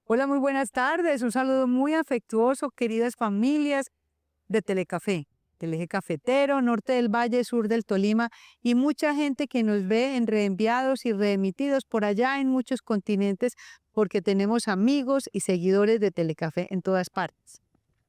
Hola, muy buenas tardes. Un saludo muy afectuoso, queridas familias de Telecafé, del eje cafetero, norte del Valle, sur del Tolima, y mucha gente que nos ve en reenviados y reemitidos por allá en muchos continentes, porque tenemos amigos y seguidores de Telecafé en todas partes.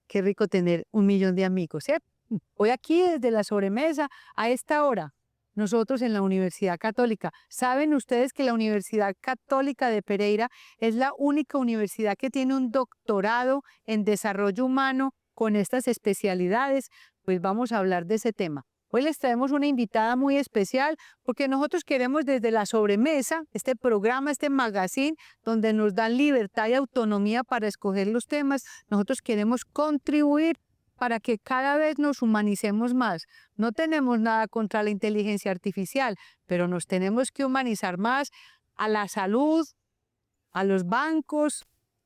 Qué rico tener 1 millón de amigos, ¿cierto? Hoy aquí desde la sobremesa, a esta hora, nosotros en la Universidad Católica. ¿Saben ustedes que la Universidad Católica de Pereira es la única universidad que tiene un doctorado en desarrollo humano con estas especialidades? Pues vamos a hablar de ese tema. Hoy les traemos una invitada muy especial porque nosotros queremos desde la sobremesa, este programa, este magazine, donde nos dan libertad y autonomía para escoger los temas, nosotros queremos contribuir para que cada vez nos humanicemos más. No tenemos nada contra la inteligencia artificial, pero nos tenemos que humanizar más a la salud, a los bancos,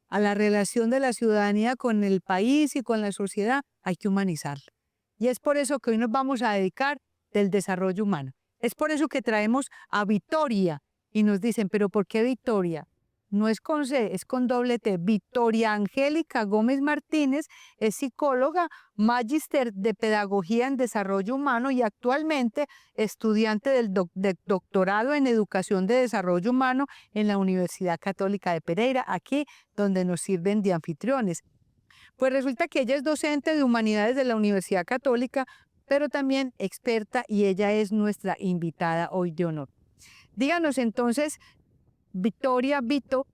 a la relación de la ciudadanía con el país y con la sociedad. Hay que humanizarla. Y es por eso que hoy nos vamos a dedicar del desarrollo humano. Es por eso que traemos a Victoria y nos dicen, ¿pero por qué Victoria? No es con C, es con doble T. Victoria Angélica Gómez Martínez es psicóloga, magíster de Pedagogía en Desarrollo Humano y actualmente estudiante del doctorado en Educación de Desarrollo Humano en la Universidad Católica de Pereira, aquí donde nos sirven de anfitriones. Pues resulta que ella es docente de Humanidades de la Universidad Católica, pero también experta, y ella es nuestra invitada hoy de honor. Díganos entonces, Victoria, Vito,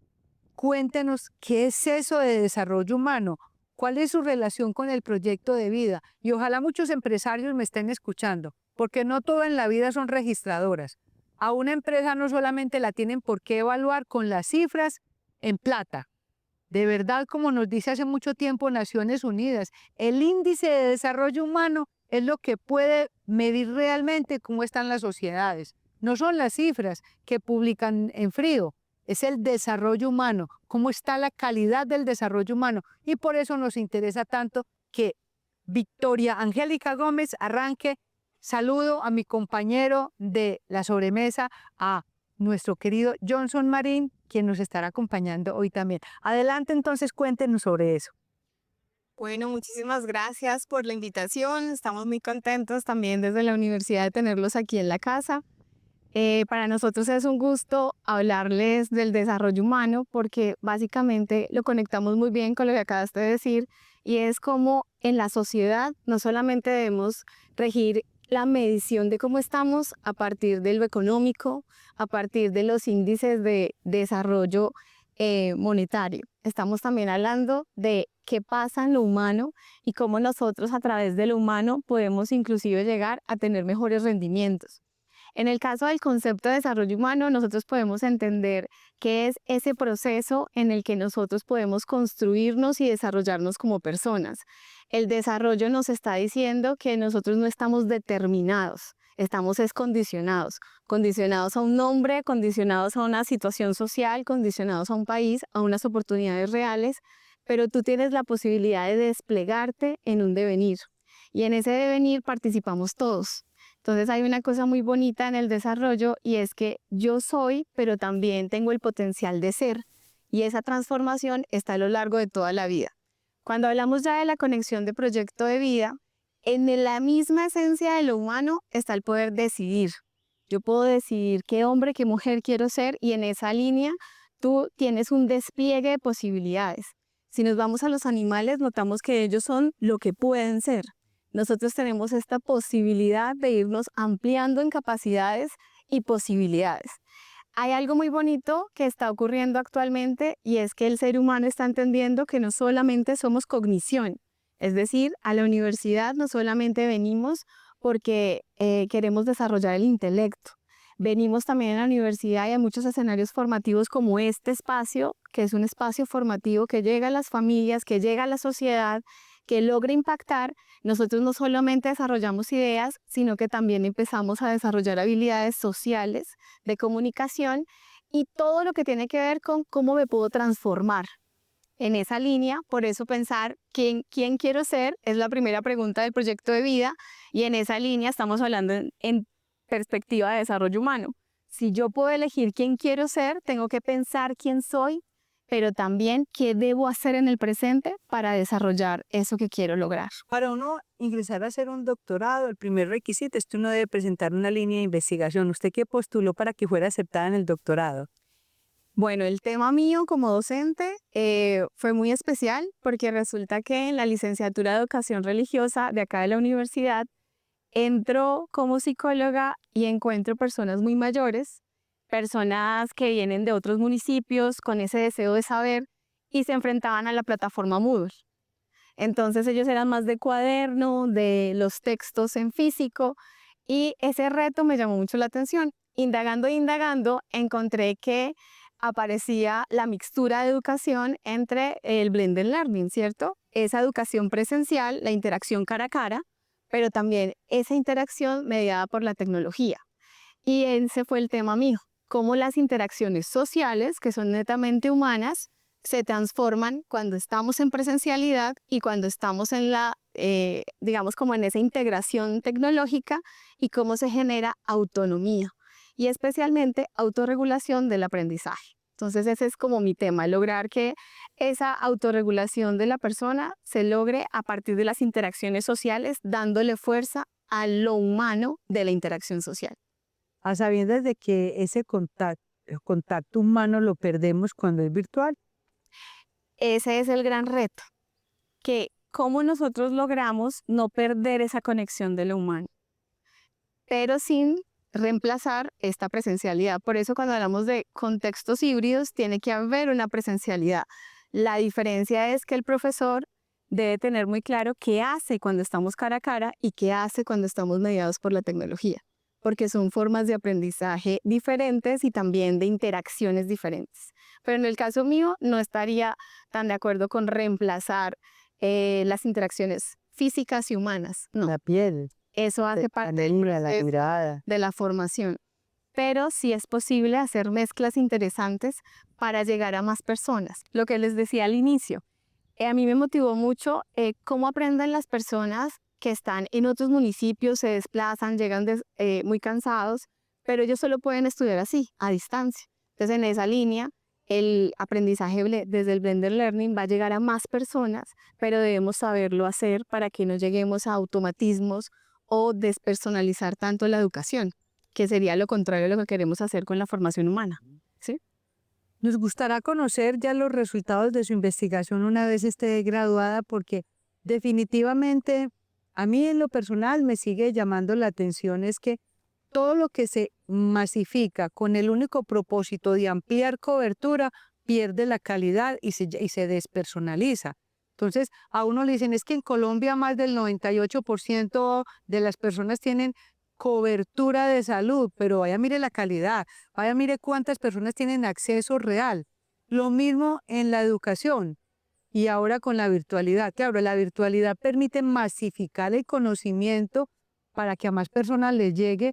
cuéntenos qué es eso de desarrollo humano, cuál es su relación con el proyecto de vida, y ojalá muchos empresarios me estén escuchando, porque no todo en la vida son registradoras. A una empresa no solamente la tienen por qué evaluar con las cifras en plata. De verdad, como nos dice hace mucho tiempo Naciones Unidas, el índice de desarrollo humano es lo que puede medir realmente cómo están las sociedades. No son las cifras que publican en frío, es el desarrollo humano, cómo está la calidad del desarrollo humano. Y por eso nos interesa tanto que Victoria Angélica Gómez arranque. Saludo a mi compañero de la sobremesa, a nuestro querido Johnson Marín, quien nos estará acompañando hoy también. Adelante, entonces, cuéntenos sobre eso. Bueno, muchísimas gracias por la invitación. Estamos muy contentos también desde la universidad de tenerlos aquí en la casa. Para nosotros es un gusto hablarles del desarrollo humano porque básicamente lo conectamos muy bien con lo que acabaste de decir, y es como en la sociedad no solamente debemos regir la medición de cómo estamos a partir de lo económico, a partir de los índices de desarrollo monetario. Estamos también hablando de qué pasa en lo humano y cómo nosotros a través de lo humano podemos inclusive llegar a tener mejores rendimientos. En el caso del concepto de desarrollo humano, nosotros podemos entender qué es ese proceso en el que nosotros podemos construirnos y desarrollarnos como personas. El desarrollo nos está diciendo que nosotros no estamos determinados, estamos condicionados. Condicionados a un nombre, condicionados a una situación social, condicionados a un país, a unas oportunidades reales, pero tú tienes la posibilidad de desplegarte en un devenir. Y en ese devenir participamos todos. Entonces hay una cosa muy bonita en el desarrollo y es que yo soy, pero también tengo el potencial de ser. Y esa transformación está a lo largo de toda la vida. Cuando hablamos ya de la conexión de proyecto de vida, en la misma esencia de lo humano está el poder decidir. Yo puedo decidir qué hombre, qué mujer quiero ser, y en esa línea tú tienes un despliegue de posibilidades. Si nos vamos a los animales, notamos que ellos son lo que pueden ser. Nosotros tenemos esta posibilidad de irnos ampliando en capacidades y posibilidades. Hay algo muy bonito que está ocurriendo actualmente y es que el ser humano está entendiendo que no solamente somos cognición, es decir, a la universidad no solamente venimos porque queremos desarrollar el intelecto. Venimos también a la universidad y a muchos escenarios formativos como este espacio, que es un espacio formativo que llega a las familias, que llega a la sociedad, que logre impactar, nosotros no solamente desarrollamos ideas, sino que también empezamos a desarrollar habilidades sociales de comunicación y todo lo que tiene que ver con cómo me puedo transformar. En esa línea, por eso pensar quién quiero ser es la primera pregunta del proyecto de vida, y en esa línea estamos hablando en perspectiva de desarrollo humano. Si yo puedo elegir quién quiero ser, tengo que pensar quién soy, pero también qué debo hacer en el presente para desarrollar eso que quiero lograr. Para uno ingresar a hacer un doctorado, el primer requisito es que uno debe presentar una línea de investigación. ¿Usted qué postuló para que fuera aceptada en el doctorado? Bueno, el tema mío como docente fue muy especial porque resulta que en la licenciatura de Educación Religiosa de acá de la universidad entro como psicóloga y encuentro personas muy mayores, personas que vienen de otros municipios con ese deseo de saber y se enfrentaban a la plataforma Moodle. Entonces ellos eran más de cuaderno, de los textos en físico, y ese reto me llamó mucho la atención. Indagando, encontré que aparecía la mixtura de educación entre el blended learning, ¿cierto? Esa educación presencial, la interacción cara a cara, pero también esa interacción mediada por la tecnología. Y ese fue el tema mío, cómo las interacciones sociales, que son netamente humanas, se transforman cuando estamos en presencialidad y cuando estamos en la, digamos, como en esa integración tecnológica, y cómo se genera autonomía y especialmente autorregulación del aprendizaje. Entonces ese es como mi tema, lograr que esa autorregulación de la persona se logre a partir de las interacciones sociales, dándole fuerza a lo humano de la interacción social. A sabiendas de que ese contacto humano lo perdemos cuando es virtual. Ese es el gran reto, que cómo nosotros logramos no perder esa conexión de lo humano, pero sin reemplazar esta presencialidad. Por eso cuando hablamos de contextos híbridos tiene que haber una presencialidad. La diferencia es que el profesor debe tener muy claro qué hace cuando estamos cara a cara y qué hace cuando estamos mediados por la tecnología, porque son formas de aprendizaje diferentes y también de interacciones diferentes. Pero en el caso mío no estaría tan de acuerdo con reemplazar las interacciones físicas y humanas. No. La piel. Eso hace parte la mirada. de la formación. Pero sí es posible hacer mezclas interesantes para llegar a más personas. Lo que les decía al inicio, a mí me motivó mucho cómo aprenden las personas que están en otros municipios, se desplazan, llegan muy cansados, pero ellos solo pueden estudiar así, a distancia. Entonces, en esa línea, el aprendizaje desde el Blended Learning va a llegar a más personas, pero debemos saberlo hacer para que no lleguemos a automatismos o despersonalizar tanto la educación, que sería lo contrario de lo que queremos hacer con la formación humana. ¿Sí? Nos gustará conocer ya los resultados de su investigación una vez esté graduada, porque definitivamente a mí en lo personal me sigue llamando la atención es que todo lo que se masifica con el único propósito de ampliar cobertura pierde la calidad y se despersonaliza. Entonces, a uno le dicen, es que en Colombia más del 98% de las personas tienen cobertura de salud, pero vaya mire la calidad, vaya mire cuántas personas tienen acceso real. Lo mismo en la educación y ahora con la virtualidad. Claro, la virtualidad permite masificar el conocimiento para que a más personas les llegue,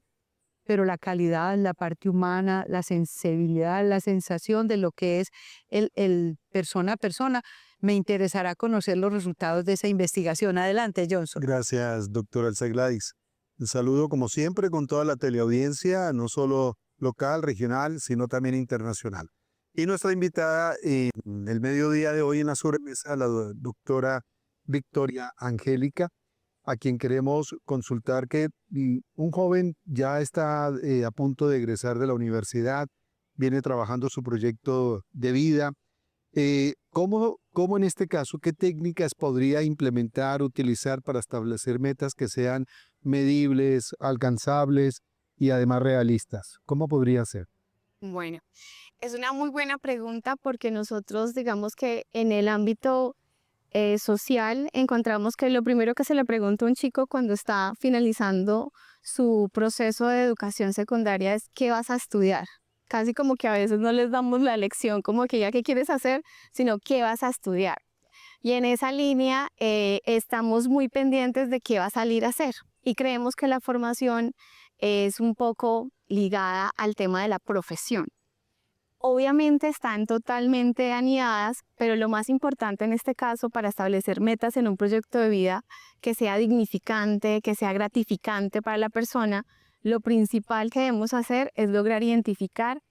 pero la calidad, la parte humana, la sensibilidad, la sensación de lo que es el persona a persona. Me interesará conocer los resultados de esa investigación. Adelante, Johnson. Gracias, doctora Elsa Gladys. Un saludo, como siempre, con toda la teleaudiencia, no solo local, regional, sino también internacional. Y nuestra invitada en el mediodía de hoy en la sobremesa, la doctora Victoria Angélica, a quien queremos consultar que un joven ya está a punto de egresar de la universidad, viene trabajando su proyecto de vida. ¿Cómo en este caso, qué técnicas podría implementar, utilizar para establecer metas que sean medibles, alcanzables y además realistas? ¿Cómo podría ser? Bueno, es una muy buena pregunta porque nosotros, digamos que en el ámbito social, encontramos que lo primero que se le pregunta a un chico cuando está finalizando su proceso de educación secundaria es ¿qué vas a estudiar? Casi como que a veces no les damos la lección como que ya qué quieres hacer, sino qué vas a estudiar. Y en esa línea estamos muy pendientes de qué va a salir a hacer. Y creemos que la formación es un poco ligada al tema de la profesión. Obviamente están totalmente anidadas, pero lo más importante en este caso para establecer metas en un proyecto de vida que sea dignificante, que sea gratificante para la persona, lo principal que debemos hacer es lograr identificar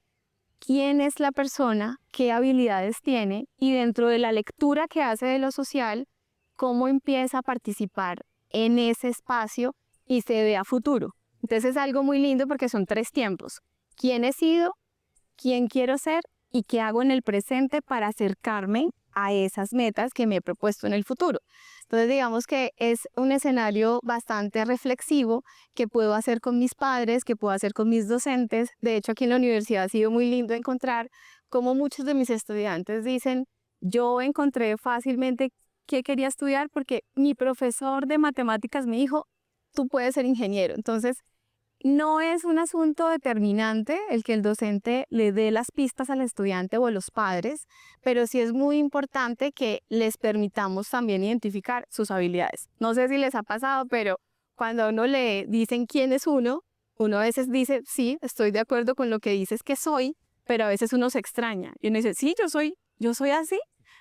quién es la persona, qué habilidades tiene y dentro de la lectura que hace de lo social, cómo empieza a participar en ese espacio y se ve a futuro. Entonces es algo muy lindo porque son 3 tiempos. ¿Quién he sido? ¿Quién quiero ser? ¿Y qué hago en el presente para acercarme a esas metas que me he propuesto en el futuro? Entonces digamos que es un escenario bastante reflexivo que puedo hacer con mis padres, que puedo hacer con mis docentes. De hecho, aquí en la universidad ha sido muy lindo encontrar cómo muchos de mis estudiantes dicen, yo encontré fácilmente qué quería estudiar porque mi profesor de matemáticas me dijo, tú puedes ser ingeniero. Entonces, no es un asunto determinante el que el docente le dé las pistas al estudiante o a los padres, pero sí es muy importante que les permitamos también identificar sus habilidades. No sé si les ha pasado, pero cuando a uno le dicen quién es uno a veces dice, sí, estoy de acuerdo con lo que dices que soy, pero a veces uno se extraña. Y uno dice, sí, yo soy así,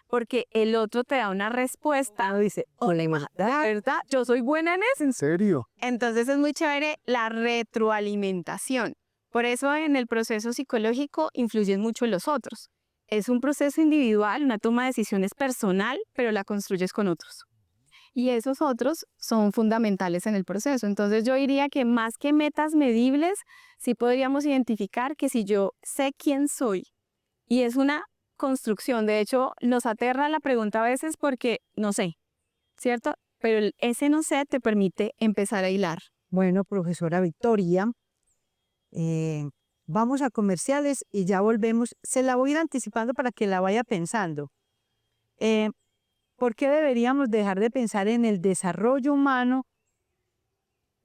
porque el otro te da una respuesta. Uno dice, hola, La verdad, yo soy buena en eso. ¿En serio? Entonces es muy chévere la retroalimentación. Por eso en el proceso psicológico influyen mucho los otros. Es un proceso individual, una toma de decisiones personal, pero la construyes con otros. Y esos otros son fundamentales en el proceso. Entonces yo diría que más que metas medibles, sí podríamos identificar que si yo sé quién soy, y es una construcción, de hecho nos aterra la pregunta a veces porque no sé, ¿cierto? Pero ese no sé te permite empezar a hilar. bueno, profesora Victoria, vamos a comerciales y ya volvemos. Se la voy a ir anticipando para que la vaya pensando. ¿Por qué deberíamos dejar de pensar en el desarrollo humano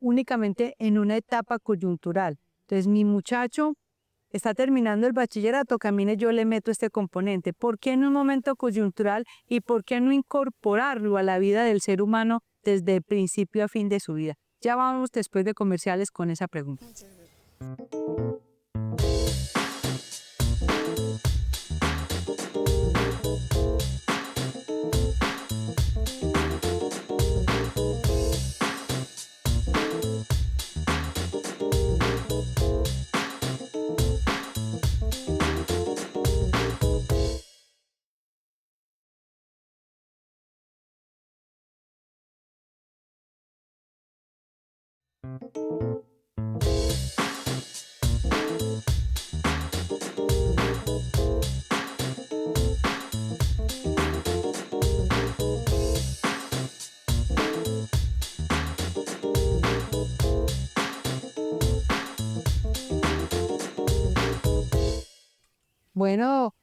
únicamente en una etapa coyuntural? Entonces, mi muchacho está terminando el bachillerato, camine, yo le meto este componente. ¿Por qué en un momento coyuntural y por qué no incorporarlo a la vida del ser humano desde el principio a fin de su vida? Ya vamos después de comerciales con esa pregunta. Bueno,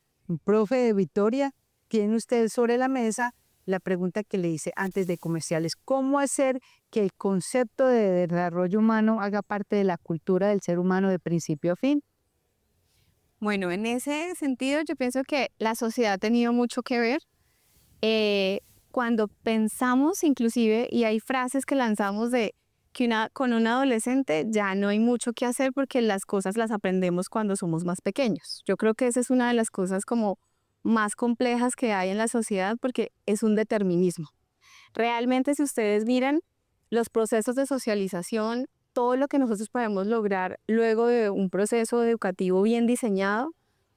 profe Victoria, tiene usted sobre la mesa la pregunta que le hice antes de comerciales. ¿Cómo hacer que el concepto de desarrollo humano haga parte de la cultura del ser humano de principio a fin? Bueno, en ese sentido yo pienso que la sociedad ha tenido mucho que ver. Cuando pensamos inclusive, y hay frases que lanzamos de que con un adolescente ya no hay mucho que hacer porque las cosas las aprendemos cuando somos más pequeños. Yo creo que esa es una de las cosas como más complejas que hay en la sociedad porque es un determinismo. Realmente si ustedes miran los procesos de socialización, todo lo que nosotros podemos lograr luego de un proceso educativo bien diseñado,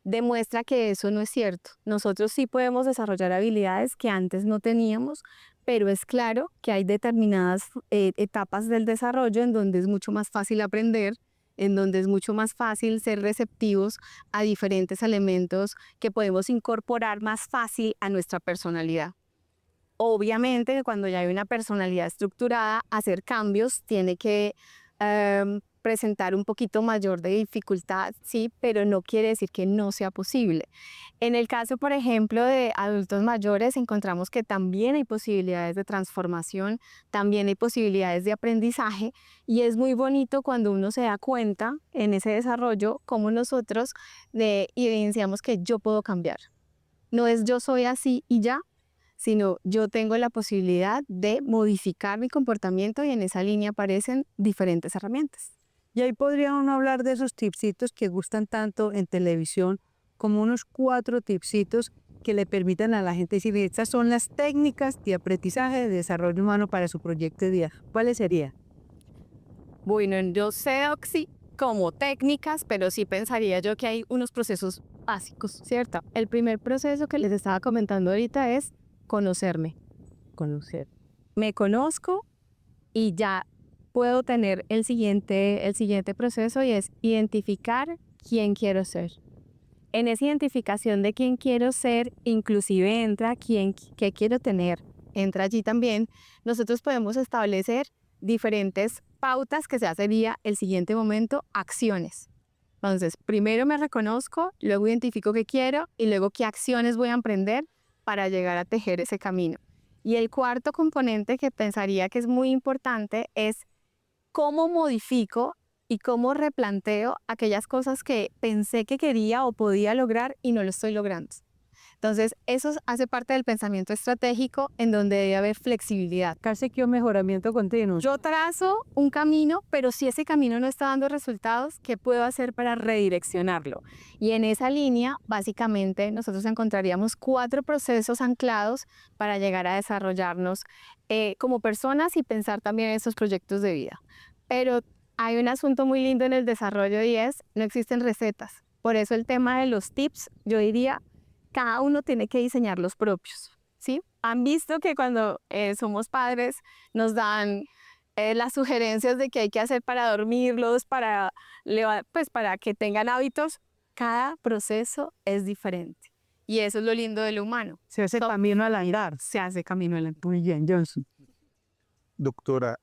demuestra que eso no es cierto. Nosotros sí podemos desarrollar habilidades que antes no teníamos, pero es claro que hay determinadas etapas del desarrollo en donde es mucho más fácil aprender, en donde es mucho más fácil ser receptivos a diferentes elementos que podemos incorporar más fácil a nuestra personalidad. Obviamente, cuando ya hay una personalidad estructurada, hacer cambios tiene que presentar un poquito mayor de dificultad, sí, pero no quiere decir que no sea posible. En el caso, por ejemplo, de adultos mayores, encontramos que también hay posibilidades de transformación, también hay posibilidades de aprendizaje y es muy bonito cuando uno se da cuenta en ese desarrollo cómo nosotros evidenciamos que yo puedo cambiar. No es yo soy así y ya, sino yo tengo la posibilidad de modificar mi comportamiento y en esa línea aparecen diferentes herramientas. Y ahí podría uno hablar de esos tipsitos que gustan tanto en televisión, como unos 4 tipsitos que le permitan a la gente decir, estas son las técnicas de aprendizaje de desarrollo humano para su proyecto de vida. ¿Cuáles serían? Bueno, yo sé Oxy como técnicas, pero sí pensaría yo que hay unos procesos básicos, ¿cierto? El primer proceso que les estaba comentando ahorita es conocerme. Conocer. Me conozco y ya puedo tener el siguiente proceso y es identificar quién quiero ser. En esa identificación de quién quiero ser, inclusive entra qué quiero tener. Entra allí también. Nosotros podemos establecer diferentes pautas que ya sería el siguiente momento, acciones. Entonces, primero me reconozco, luego identifico qué quiero y luego qué acciones voy a emprender para llegar a tejer ese camino. Y el cuarto componente que pensaría que es muy importante es cómo modifico y cómo replanteo aquellas cosas que pensé que quería o podía lograr y no lo estoy logrando. Entonces, eso hace parte del pensamiento estratégico en donde debe haber flexibilidad. Casi que un mejoramiento continuo. Yo trazo un camino, pero si ese camino no está dando resultados, ¿qué puedo hacer para redireccionarlo? Y en esa línea, básicamente, nosotros encontraríamos 4 procesos anclados para llegar a desarrollarnos como personas y pensar también en esos proyectos de vida. Pero hay un asunto muy lindo en el desarrollo y es, no existen recetas. Por eso el tema de los tips, yo diría, cada uno tiene que diseñar los propios, ¿sí? Han visto que cuando somos padres nos dan las sugerencias de qué hay que hacer para dormirlos, pues para que tengan hábitos. Cada proceso es diferente. Y eso es lo lindo del humano. Se hace camino al andar. Se hace camino al andar. Muy bien, Johnson. Doctora,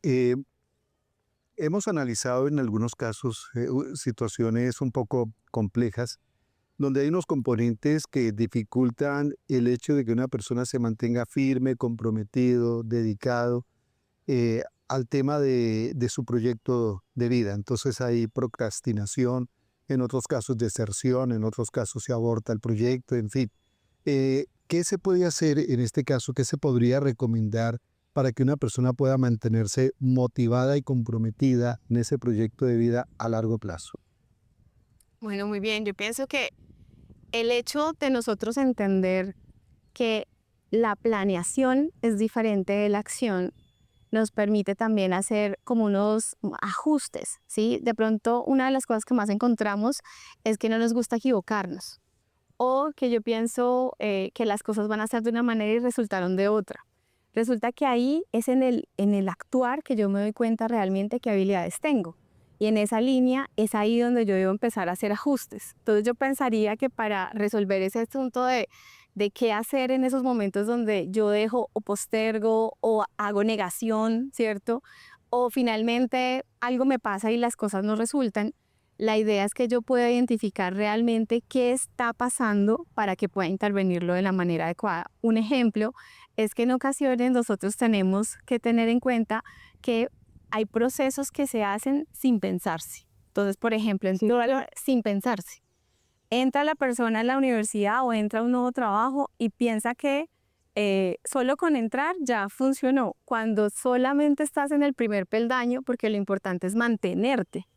hemos analizado en algunos casos situaciones un poco complejas donde hay unos componentes que dificultan el hecho de que una persona se mantenga firme, comprometido, dedicado al tema de su proyecto de vida. Entonces hay procrastinación, en otros casos deserción, en otros casos se aborta el proyecto, en fin. ¿Qué se puede hacer en este caso? ¿Qué se podría recomendar para que una persona pueda mantenerse motivada y comprometida en ese proyecto de vida a largo plazo? Bueno, muy bien. Yo pienso que el hecho de nosotros entender que la planeación es diferente de la acción nos permite también hacer como unos ajustes, ¿sí? De pronto, una de las cosas que más encontramos es que no nos gusta equivocarnos o que yo pienso que las cosas van a ser de una manera y resultaron de otra. Resulta que ahí es en el actuar que yo me doy cuenta realmente qué habilidades tengo. Y en esa línea es ahí donde yo debo empezar a hacer ajustes. Entonces yo pensaría que para resolver ese asunto de qué hacer en esos momentos donde yo dejo o postergo o hago negación, ¿cierto? O finalmente algo me pasa y las cosas no resultan, la idea es que yo pueda identificar realmente qué está pasando para que pueda intervenirlo de la manera adecuada. Un ejemplo es que en ocasiones nosotros tenemos que tener en cuenta que hay procesos que se hacen sin pensarse. Entonces, por ejemplo, sin pensarse. Entra la persona a la universidad o entra a un nuevo trabajo y piensa que solo con entrar ya funcionó, cuando solamente estás en el primer peldaño porque lo importante es mantenerte.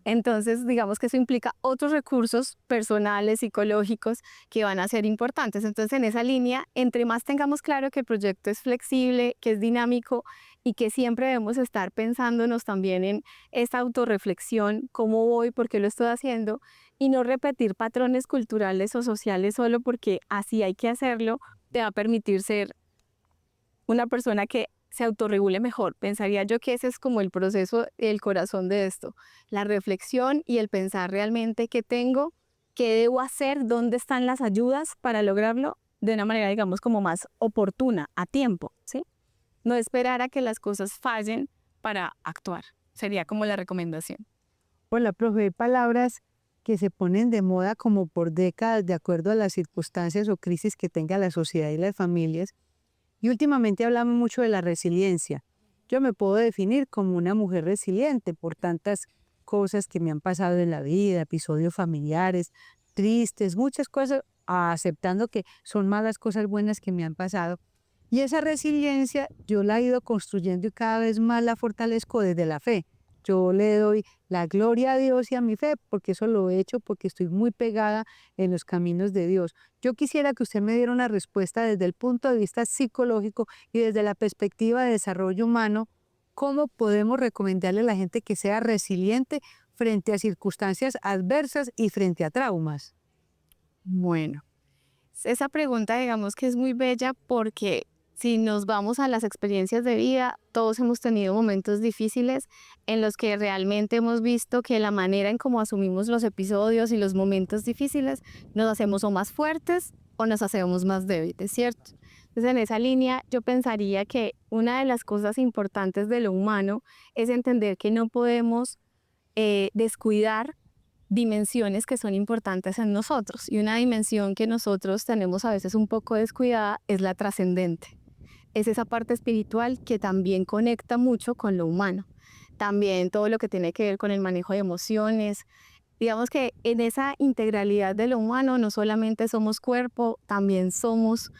Entonces, digamos que eso implica otros recursos personales, psicológicos, que van a ser importantes. Entonces, en esa línea, entre más tengamos claro que el proyecto es flexible, que es dinámico y que siempre debemos estar pensándonos también en esta autorreflexión, cómo voy, por qué lo estoy haciendo, y no repetir patrones culturales o sociales solo porque así hay que hacerlo, te va a permitir ser una persona que se autorregule mejor. Pensaría yo que ese es como el proceso, el corazón de esto, la reflexión y el pensar realmente qué tengo, qué debo hacer, dónde están las ayudas para lograrlo de una manera, digamos, como más oportuna, a tiempo, ¿sí? No esperar a que las cosas fallen para actuar. Sería como la recomendación. Hola, profe, hay palabras que se ponen de moda como por décadas de acuerdo a las circunstancias o crisis que tenga la sociedad y las familias. Y últimamente hablamos mucho de la resiliencia. Yo me puedo definir como una mujer resiliente por tantas cosas que me han pasado en la vida, episodios familiares, tristes, muchas cosas, aceptando que son malas cosas buenas que me han pasado. Y esa resiliencia yo la he ido construyendo y cada vez más la fortalezco desde la fe. Yo le doy la gloria a Dios y a mi fe, porque eso lo he hecho, porque estoy muy pegada en los caminos de Dios. Yo quisiera que usted me diera una respuesta desde el punto de vista psicológico y desde la perspectiva de desarrollo humano, ¿cómo podemos recomendarle a la gente que sea resiliente frente a circunstancias adversas y frente a traumas? Bueno, esa pregunta digamos que es muy bella porque si nos vamos a las experiencias de vida, todos hemos tenido momentos difíciles en los que realmente hemos visto que la manera en cómo asumimos los episodios y los momentos difíciles nos hacemos o más fuertes o nos hacemos más débiles, ¿cierto? Entonces en esa línea yo pensaría que una de las cosas importantes de lo humano es entender que no podemos descuidar dimensiones que son importantes en nosotros. Y una dimensión que nosotros tenemos a veces un poco descuidada es la trascendente. Es esa parte espiritual que también conecta mucho con lo humano. También todo lo que tiene que ver con el manejo de emociones. Digamos que en esa integralidad de lo humano no solamente somos cuerpo, también somos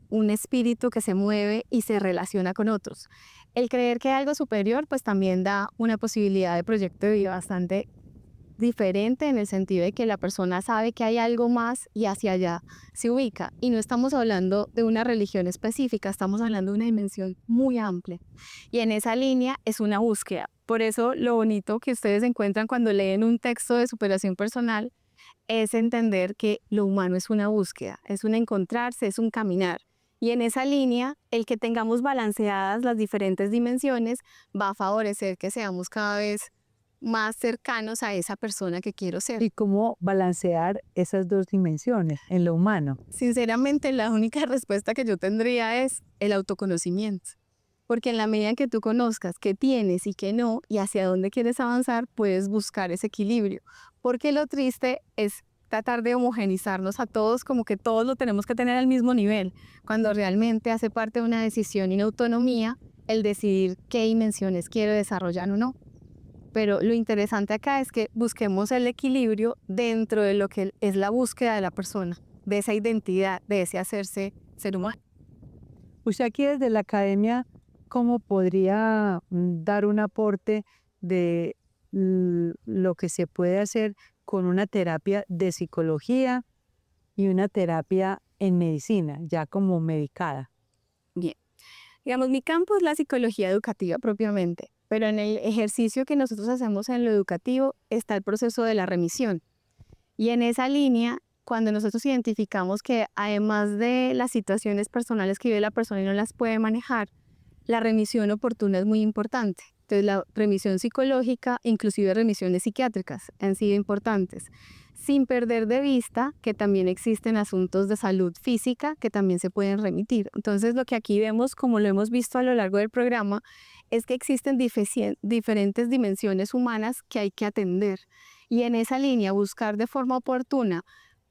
un espíritu que se mueve y se relaciona con otros. El creer que hay algo superior pues también da una posibilidad de proyecto de vida bastante diferente en el sentido de que la persona sabe que hay algo más y hacia allá se ubica. Y no estamos hablando de una religión específica, estamos hablando de una dimensión muy amplia. Y en esa línea es una búsqueda. Por eso lo bonito que ustedes encuentran cuando leen un texto de superación personal es entender que lo humano es una búsqueda, es un encontrarse, es un caminar. Y en esa línea, el que tengamos balanceadas las diferentes dimensiones va a favorecer que seamos cada vez más cercanos a esa persona que quiero ser. ¿Y cómo balancear esas dos dimensiones en lo humano? Sinceramente, la única respuesta que yo tendría es el autoconocimiento. Porque en la medida en que tú conozcas qué tienes y qué no, y hacia dónde quieres avanzar, puedes buscar ese equilibrio. Porque lo triste es tratar de homogenizarnos a todos, como que todos lo tenemos que tener al mismo nivel, cuando realmente hace parte de una decisión y una autonomía el decidir qué dimensiones quiero desarrollar o no. Pero lo interesante acá es que busquemos el equilibrio dentro de lo que es la búsqueda de la persona, de esa identidad, de ese hacerse ser humano. Usted aquí desde la academia, ¿cómo podría dar un aporte de lo que se puede hacer con una terapia de psicología y una terapia en medicina, ya como medicada? Bien, digamos, mi campo es la psicología educativa propiamente, pero en el ejercicio que nosotros hacemos en lo educativo está el proceso de la remisión. Y en esa línea, cuando nosotros identificamos que además de las situaciones personales que vive la persona y no las puede manejar, la remisión oportuna es muy importante. Entonces, la remisión psicológica, inclusive remisiones psiquiátricas, han sido importantes, sin perder de vista que también existen asuntos de salud física que también se pueden remitir. Entonces, lo que aquí vemos, como lo hemos visto a lo largo del programa, es que existen diferentes dimensiones humanas que hay que atender. Y en esa línea, buscar de forma oportuna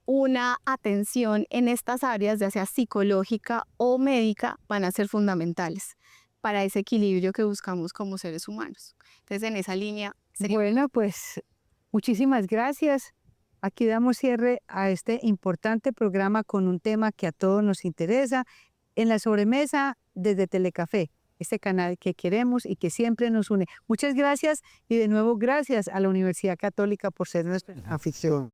una atención en estas áreas, ya sea psicológica o médica, van a ser fundamentales para ese equilibrio que buscamos como seres humanos. Entonces, en esa línea sería... Bueno, pues muchísimas gracias. Aquí damos cierre a este importante programa con un tema que a todos nos interesa en la sobremesa desde Telecafé, este canal que queremos y que siempre nos une. Muchas gracias y de nuevo gracias a la Universidad Católica por ser nuestra anfitrión.